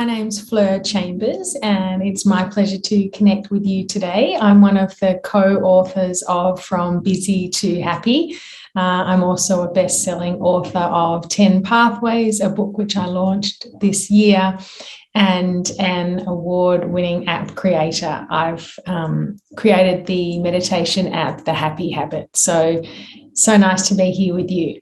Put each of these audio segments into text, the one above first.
name's Fleur Chambers, and it's my pleasure to connect with you today. I'm one of the co-authors of From Busy to Happy. I'm also a best-selling author of 10 Pathways, a book which I launched this year, and an award-winning app creator. I've created the meditation app, The Happy Habit. So nice to be here with you.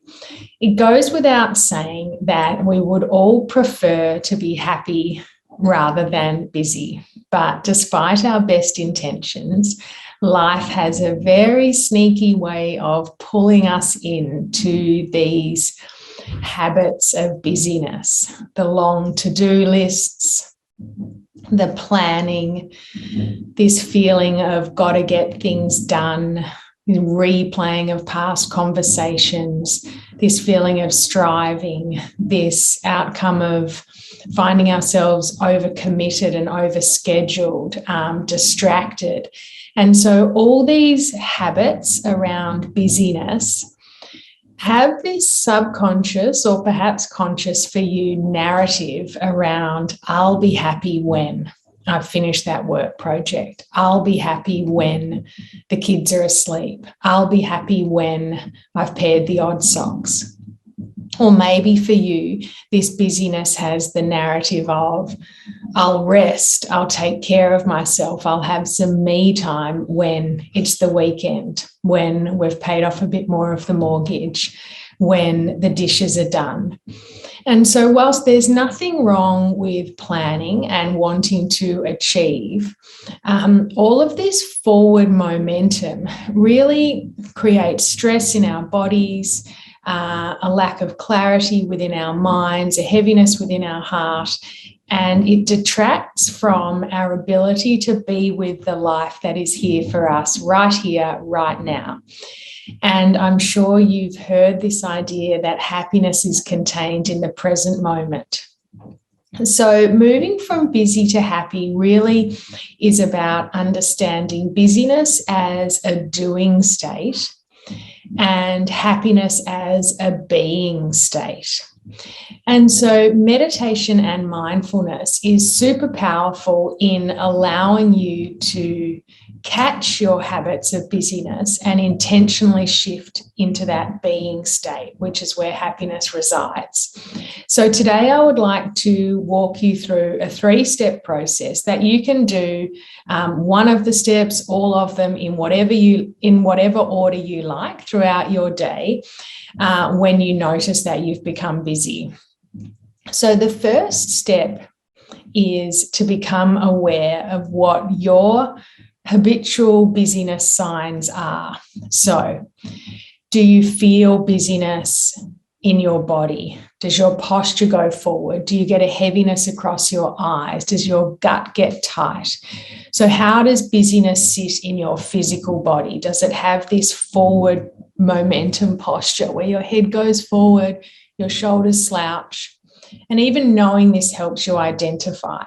It goes without saying that we would all prefer to be happy rather than busy. But despite our best intentions, life has a very sneaky way of pulling us into these habits of busyness, the long to-do lists, the planning, this feeling of got to get things done, replaying of past conversations, this feeling of striving, this outcome of finding ourselves overcommitted and overscheduled, distracted. And so all these habits around busyness have this subconscious or perhaps conscious for you narrative around, I'll be happy when I've finished that work project. I'll be happy when the kids are asleep. I'll be happy when I've paired the odd socks. Or maybe for you, this busyness has the narrative of, I'll rest, I'll take care of myself, I'll have some me time when it's the weekend, when we've paid off a bit more of the mortgage, when the dishes are done. And so whilst there's nothing wrong with planning and wanting to achieve, all of this forward momentum really creates stress in our bodies, a lack of clarity within our minds, a heaviness within our heart, and it detracts from our ability to be with the life that is here for us right here, right now. And I'm sure you've heard this idea that happiness is contained in the present moment. So moving from busy to happy really is about understanding busyness as a doing state and happiness as a being state. And so meditation and mindfulness is super powerful in allowing you to catch your habits of busyness and intentionally shift into that being state, which is where happiness resides. So today I would like to walk you through a 3-step process that you can do one of the steps, all of them in whatever order you like throughout your day when you notice that you've become busy. So the first step is to become aware of what your habitual busyness signs are. So, do you feel busyness in your body? Does your posture go forward? Do you get a heaviness across your eyes? Does your gut get tight? So how does busyness sit in your physical body? Does it have this forward momentum posture where your head goes forward, your shoulders slouch? And even knowing this helps you identify.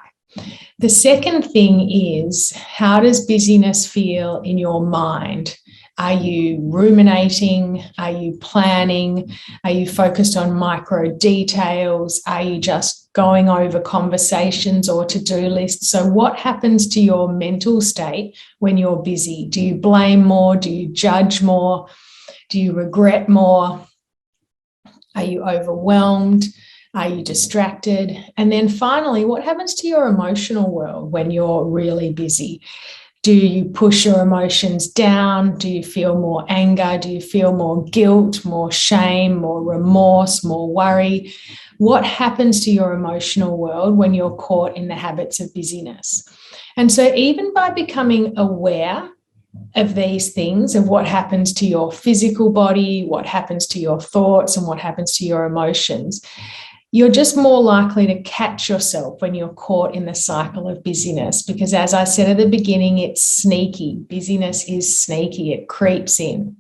The second thing is, how does busyness feel in your mind? Are you ruminating? Are you planning? Are you focused on micro details? Are you just going over conversations or to-do lists? So what happens to your mental state when you're busy? Do you blame more? Do you judge more? Do you regret more? Are you overwhelmed? Are you distracted? And then finally, what happens to your emotional world when you're really busy? Do you push your emotions down? Do you feel more anger? Do you feel more guilt, more shame, more remorse, more worry? What happens to your emotional world when you're caught in the habits of busyness? And so even by becoming aware of these things, of what happens to your physical body, what happens to your thoughts, and what happens to your emotions, you're just more likely to catch yourself when you're caught in the cycle of busyness, because as I said at the beginning, it's sneaky. Busyness is sneaky. It creeps in.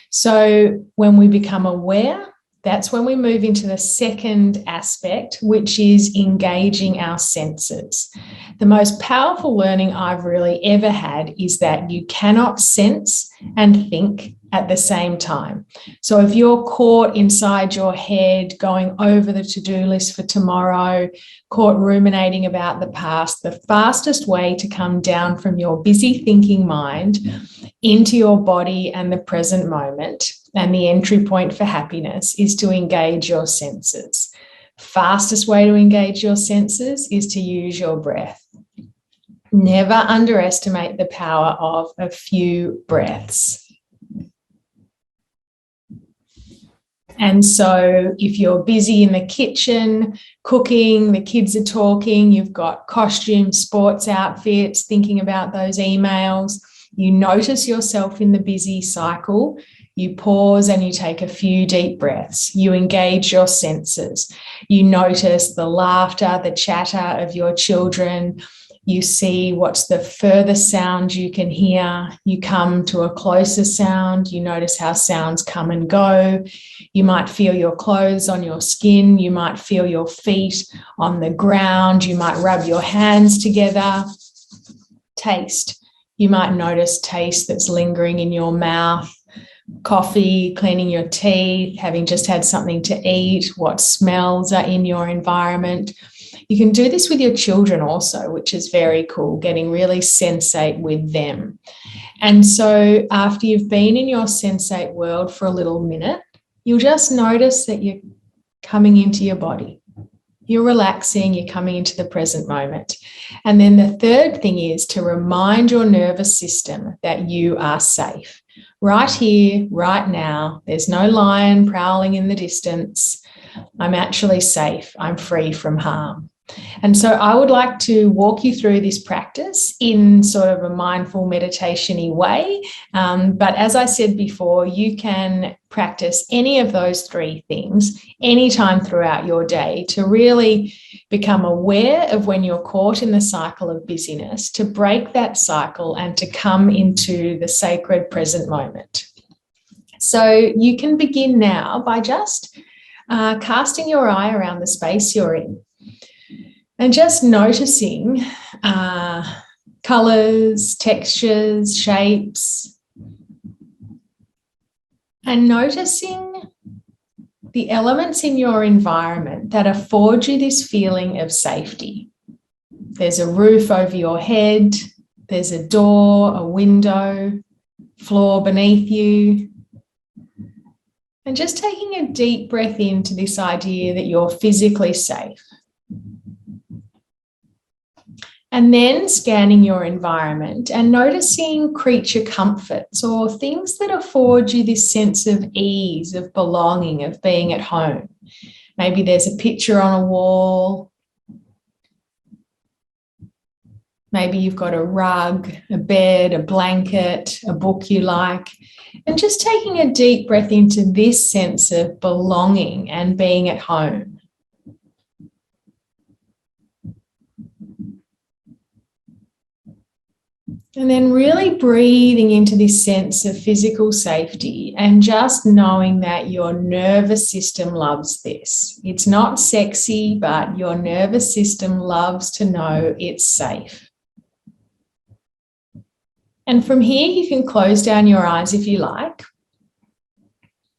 So when we become aware, that's when we move into the second aspect, which is engaging our senses. The most powerful learning I've really ever had is that you cannot sense and think at the same time. So if you're caught inside your head, going over the to-do list for tomorrow, caught ruminating about the past, the fastest way to come down from your busy thinking mind into your body and the present moment and the entry point for happiness is to engage your senses. Fastest way to engage your senses is to use your breath. Never underestimate the power of a few breaths. And so if you're busy in the kitchen, cooking, the kids are talking, you've got costumes, sports outfits, thinking about those emails, you notice yourself in the busy cycle, you pause and you take a few deep breaths. You engage your senses. You notice the laughter, the chatter of your children. You see what's the furthest sound you can hear. You come to a closer sound. You notice how sounds come and go. You might feel your clothes on your skin. You might feel your feet on the ground. You might rub your hands together. Taste. You might notice taste that's lingering in your mouth. Coffee, cleaning your teeth, having just had something to eat, what smells are in your environment. You can do this with your children also, which is very cool, getting really sensate with them. And so after you've been in your sensate world for a little minute, you'll just notice that you're coming into your body. You're relaxing, you're coming into the present moment. And then the third thing is to remind your nervous system that you are safe. Right here, right now, there's no lion prowling in the distance. I'm actually safe. I'm free from harm. And so I would like to walk you through this practice in sort of a mindful meditation-y way. But as I said before, you can practice any of those three things anytime throughout your day to really become aware of when you're caught in the cycle of busyness, to break that cycle and to come into the sacred present moment. So you can begin now by just casting your eye around the space you're in. And just noticing colours, textures, shapes, and noticing the elements in your environment that afford you this feeling of safety. There's a roof over your head, there's a door, a window, floor beneath you. And just taking a deep breath into this idea that you're physically safe. And then scanning your environment and noticing creature comforts or things that afford you this sense of ease, of belonging, of being at home. Maybe there's a picture on a wall. Maybe you've got a rug, a bed, a blanket, a book you like. And just taking a deep breath into this sense of belonging and being at home. And then really breathing into this sense of physical safety and just knowing that your nervous system loves this. It's not sexy, but your nervous system loves to know it's safe. And from here, you can close down your eyes if you like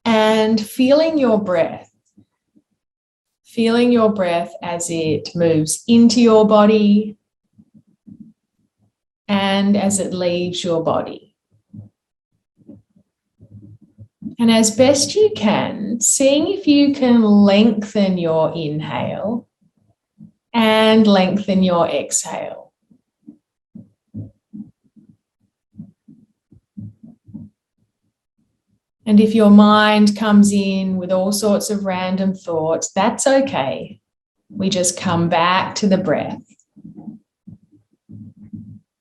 and feeling your breath. Feeling your breath as it moves into your body and as it leaves your body. And as best you can, seeing if you can lengthen your inhale and lengthen your exhale. And if your mind comes in with all sorts of random thoughts, that's okay. We just come back to the breath.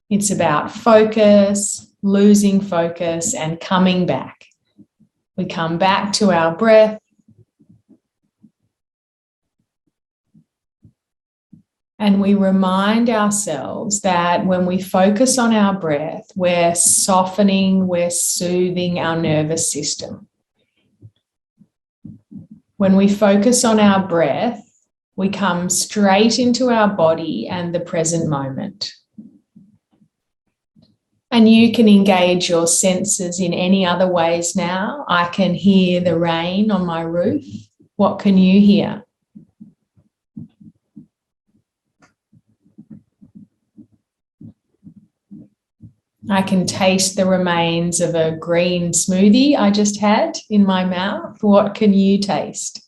It's about focus, losing focus, and coming back. We come back to our breath. And we remind ourselves that when we focus on our breath, we're softening, we're soothing our nervous system. When we focus on our breath, we come straight into our body and the present moment. And you can engage your senses in any other ways now. I can hear the rain on my roof. What can you hear? I can taste the remains of a green smoothie I just had in my mouth. What can you taste?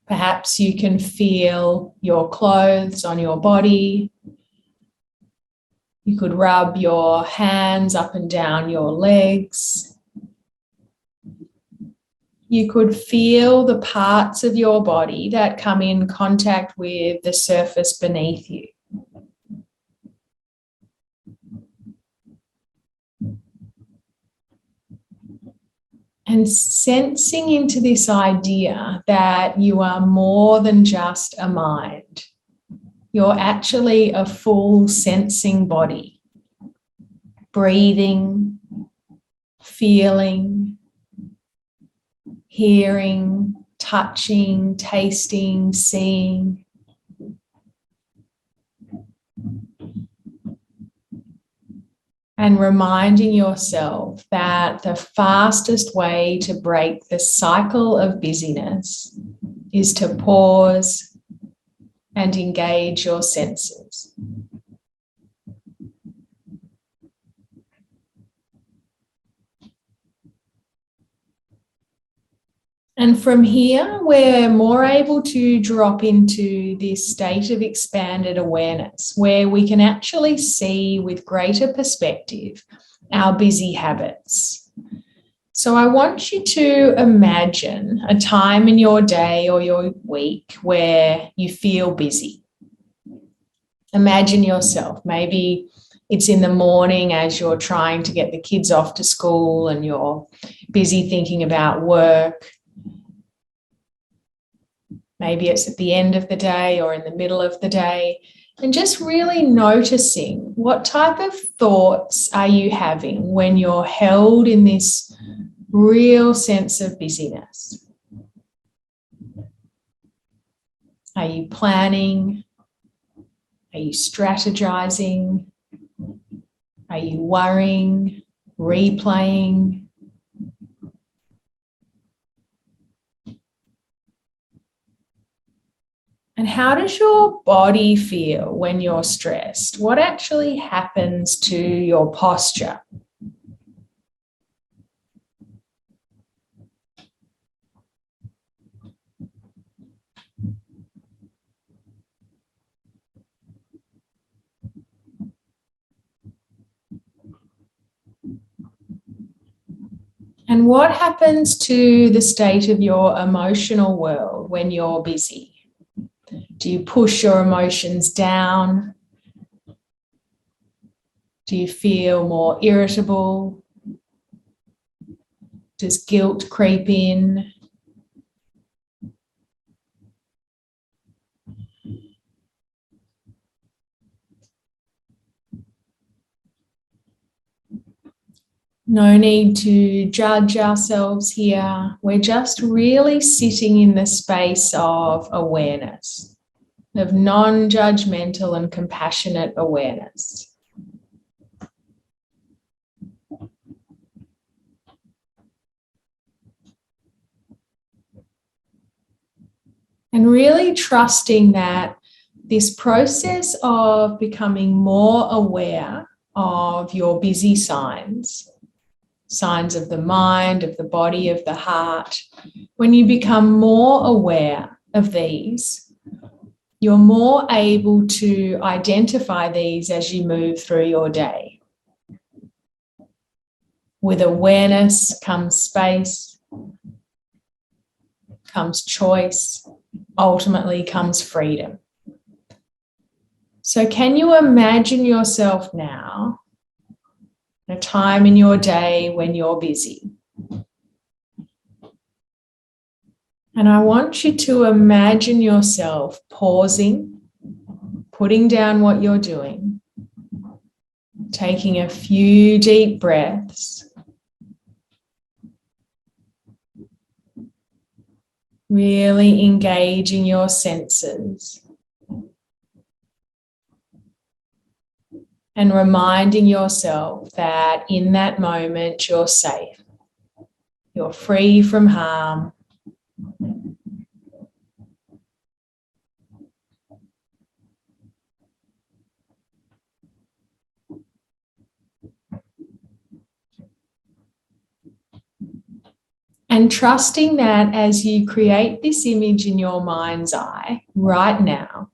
Perhaps you can feel your clothes on your body. You could rub your hands up and down your legs. You could feel the parts of your body that come in contact with the surface beneath you. And sensing into this idea that you are more than just a mind. You're actually a full sensing body, breathing, feeling, hearing, touching, tasting, seeing. And reminding yourself that the fastest way to break the cycle of busyness is to pause and engage your senses. And from here, we're more able to drop into this state of expanded awareness where we can actually see with greater perspective our busy habits. So I want you to imagine a time in your day or your week where you feel busy. Imagine yourself. Maybe it's in the morning as you're trying to get the kids off to school and you're busy thinking about work. Maybe it's at the end of the day or in the middle of the day, and just really noticing what type of thoughts are you having when you're held in this real sense of busyness. Are you planning? Are you strategizing? Are you worrying, replaying? And how does your body feel when you're stressed? What actually happens to your posture? And what happens to the state of your emotional world when you're busy? Do you push your emotions down? Do you feel more irritable? Does guilt creep in? No need to judge ourselves here. We're just really sitting in the space of awareness, of non-judgmental and compassionate awareness. And really trusting that this process of becoming more aware of your busy signs of the mind, of the body, of the heart, when you become more aware of these, you're more able to identify these as you move through your day. With awareness comes space, comes choice, ultimately comes freedom. So can you imagine yourself now, a time in your day when you're busy? And I want you to imagine yourself pausing, putting down what you're doing, taking a few deep breaths, Really engaging your senses and reminding yourself that in that moment you're safe, you're free from harm. And trusting that as you create this image in your mind's eye right now,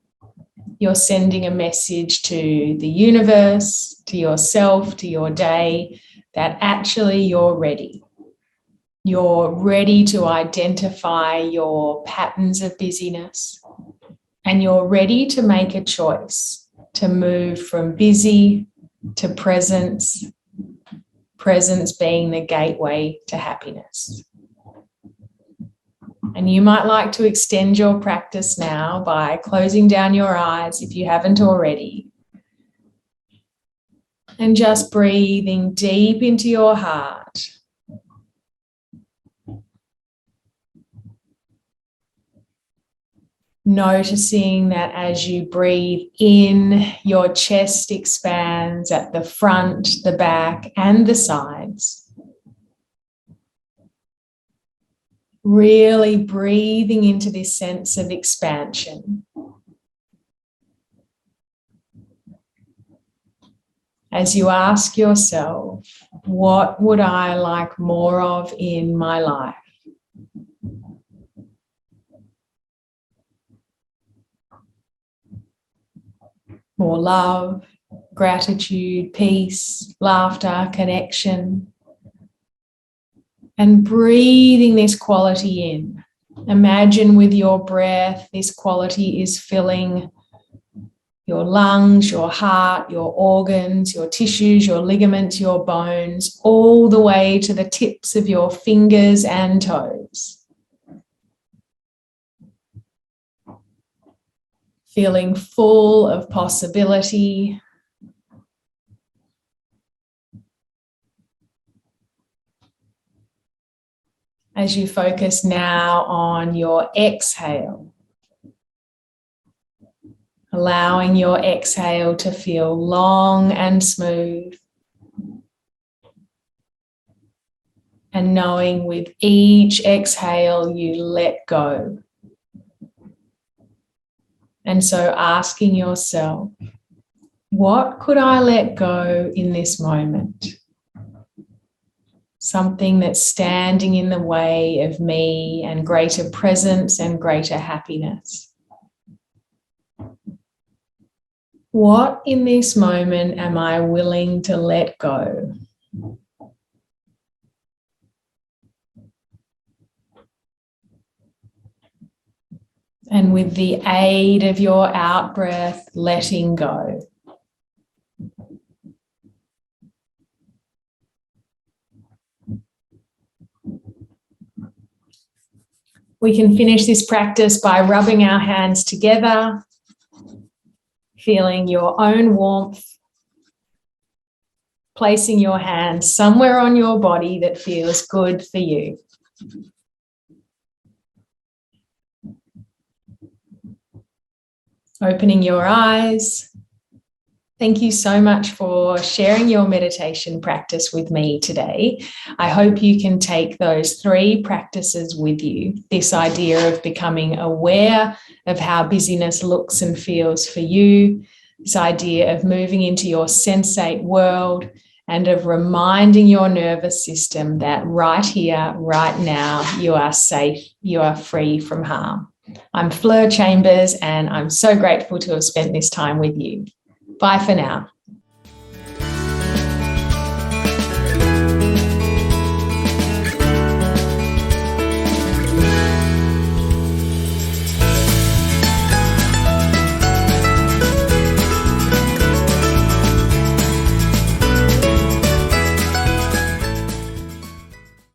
you're sending a message to the universe, to yourself, to your day, that actually you're ready. You're ready to identify your patterns of busyness, and you're ready to make a choice to move from busy to presence, presence being the gateway to happiness. And you might like to extend your practice now by closing down your eyes if you haven't already. And just breathing deep into your heart. Noticing that as you breathe in, your chest expands at the front, the back, and the sides. Really breathing into this sense of expansion. As you ask yourself, what would I like more of in my life? More love, gratitude, peace, laughter, connection. And breathing this quality in. Imagine with your breath, this quality is filling your lungs, your heart, your organs, your tissues, your ligaments, your bones, all the way to the tips of your fingers and toes. Feeling full of possibility. As you focus now on your exhale, allowing your exhale to feel long and smooth, and knowing with each exhale you let go. And so asking yourself, what could I let go in this moment? Something that's standing in the way of me and greater presence and greater happiness. What in this moment am I willing to let go? And with the aid of your out-breath, letting go. We can finish this practice by rubbing our hands together, feeling your own warmth, placing your hands somewhere on your body that feels good for you. Opening your eyes. Thank you so much for sharing your meditation practice with me today. I hope you can take those 3 practices with you. This idea of becoming aware of how busyness looks and feels for you. This idea of moving into your sensate world and of reminding your nervous system that right here, right now, you are safe, you are free from harm. I'm Fleur Chambers, and I'm so grateful to have spent this time with you. Bye for now.